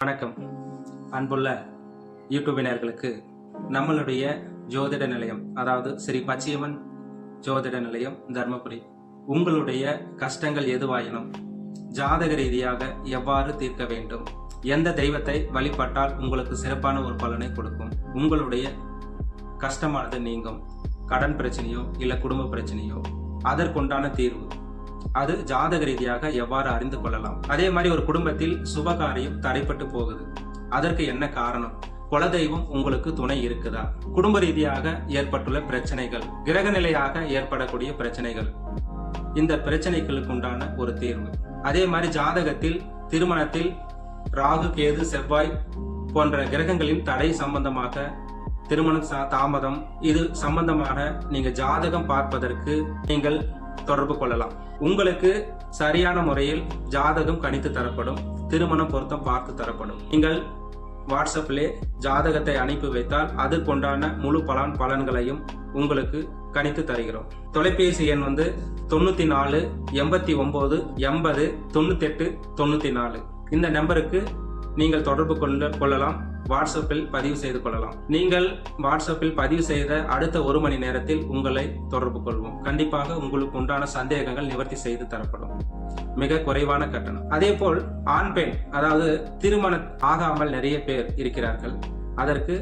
வணக்கம் அன்புள்ள யூடியூபினர்களுக்கு நம்மளுடைய ஜோதிட நிலையம், அதாவது ஸ்ரீ பச்சையம்மன் ஜோதிட நிலையம் தர்மபுரி, உங்களுடைய கஷ்டங்கள் எதுவாயினும் ஜாதக ரீதியாக எவ்வாறு தீர்க்க வேண்டும், எந்த தெய்வத்தை வழிபட்டால் உங்களுக்கு சிறப்பான ஒரு பலனை கொடுக்கும், உங்களுடைய கஷ்டமானது நீங்கும், கடன் பிரச்சனையோ இல்ல குடும்ப பிரச்சனையோ அதற்குண்டான தீர்வு, அது ஜாதக ரீதியாக எவ்வாறு அறிந்து கொள்ளலாம். அதே மாதிரி ஒரு குடும்பத்தில் சுபகாரியம் தடைப்பட்டு போகுது, அதற்கு என்ன காரணம், குலதெய்வம் உங்களுக்கு துணை இருக்குதா, குடும்ப ரீதியாக ஏற்பட்டுள்ள பிரச்சனைகள், கிரக நிலையாக ஏற்படக்கூடிய பிரச்சனைகள், இந்த பிரச்சனைகளுக்கு உண்டான ஒரு தீர்வு. அதே மாதிரி ஜாதகத்தில் திருமணத்தில் ராகு கேது செவ்வாய் போன்ற கிரகங்களின் தடை சம்பந்தமாக திருமணம் தாமதம், இது சம்பந்தமாக நீங்க ஜாதகம் பார்ப்பதற்கு நீங்கள் தொடர்பு கொள்ளலாம். உங்களுக்கு சரியான முறையில் ஜாதகம் கணித்து தரப்படும், திருமணம் பொருத்தம் பார்த்து தரப்படும். நீங்கள் வாட்ஸ்அப்பிலே ஜாதகத்தை அனுப்பி வைத்தால் அதுக்குண்டான முழு பலன்களையும் உங்களுக்கு கணித்து தருகிறோம். தொலைபேசி எண் 94 89 80 98 94. இந்த நம்பருக்கு நீங்கள் தொடர்பு கொள்ளலாம். வாட்ஸ்அப்பில் பதிவு செய்து கொள்ளலாம். நீங்கள் வாட்ஸ்அப்பில் பதிவு செய்த அடுத்த 1 மணி நேரத்தில் உங்களை தொடர்பு கொள்வோம். கண்டிப்பாக உங்களுக்கு உண்டான சந்தேகங்கள் நிவர்த்தி செய்து தரப்படும். மிக குறைவான கட்டணம். அதே போல் ஆண் பெண், அதாவது திருமணம் ஆகாமல் நிறைய பேர் இருக்கிறார்கள். அதற்கு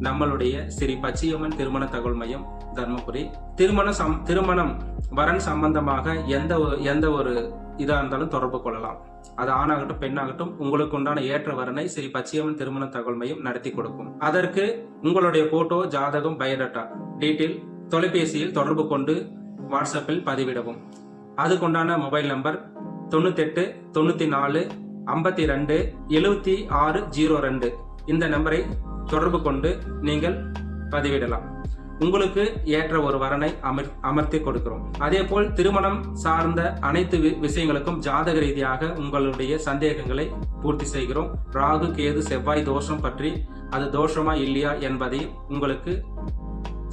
நம்மளுடைய ஸ்ரீ பச்சையம்மன் திருமண தகவல் மையம் தர்மபுரி, திருமணம் வரன் சம்பந்தமாக எந்த ஒரு இதா இருந்தாலும் தொடர்பு கொள்ளலாம். அது ஆணாகட்டும் பெண்ணாகட்டும், உங்களுக்கு உண்டான ஏற்ற வரனை ஸ்ரீ பச்சையம்மன் திருமண தகவல் மையம் நடத்தி கொடுக்கும். அதற்கு உங்களுடைய போட்டோ, ஜாதகம், பயோடேட்டா டீட்டெயில் தொலைபேசியில் தொடர்பு கொண்டு வாட்ஸ்அப்பில் பதிவிடவும். அதுக்குண்டான மொபைல் நம்பர் 98 94 52 7602. இந்த நம்பரை தொடர்பு கொண்டு நீங்கள் பதிவிடலாம். உங்களுக்கு ஏற்ற ஒரு வரனை அமர்த்தி கொடுக்கிறோம். அதே போல் திருமணம் சார்ந்த அனைத்து விஷயங்களுக்கும் ஜாதக ரீதியாக உங்களுடைய சந்தேகங்களை பூர்த்தி செய்கிறோம். ராகு கேது செவ்வாய் தோஷம் பற்றி, அது தோஷமா இல்லையா என்பதை உங்களுக்கு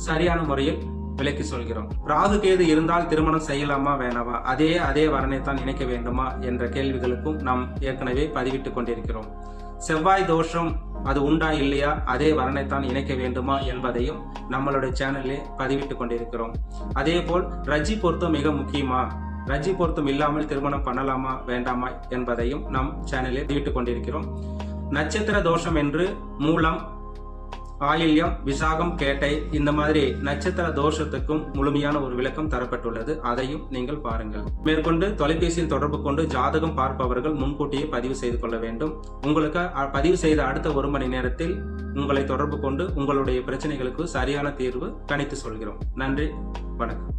சரியான முறையில் விளக்கி சொல்கிறோம். ராகு கேது இருந்தால் திருமணம் செய்யலாமா வேணாமா, அதே வரனை தான் இணைக்க வேண்டுமா என்ற கேள்விகளுக்கும் நாம் ஏற்கனவே பதிவிட்டுக் கொண்டிருக்கிறோம். செவ்வாய் தோஷம் அது உண்டா இல்லையா, அதே வரனைத்தான் இணைக்க வேண்டுமா என்பதையும் நம்மளுடைய சேனலிலே பதிவிட்டுக் கொண்டிருக்கிறோம். அதே போல் ரஜி பொருத்தம் மிக முக்கியமா, ரஜி பொருத்தம் இல்லாமல் திருமணம் பண்ணலாமா வேண்டாமா என்பதையும் நம் சேனலில் பதிவிட்டுக் கொண்டிருக்கிறோம். நட்சத்திர தோஷம் என்று மூலம், ஆயில்யம், விசாகம், கேட்டை, இந்த மாதிரி நட்சத்திர தோஷத்துக்கும் முழுமையான ஒரு விளக்கம் தரப்பட்டுள்ளது. அதையும் நீங்கள் பாருங்கள். மேற்கொண்டு தொலைபேசியில் தொடர்பு கொண்டு ஜாதகம் பார்ப்பவர்கள் முன்கூட்டியே பதிவு செய்து கொள்ள வேண்டும். உங்களுக்கு பதிவு செய்த அடுத்த 1 மணி நேரத்தில் உங்களை தொடர்பு கொண்டு உங்களுடைய பிரச்சனைகளுக்கு சரியான தீர்வு கணித்து சொல்கிறோம். நன்றி, வணக்கம்.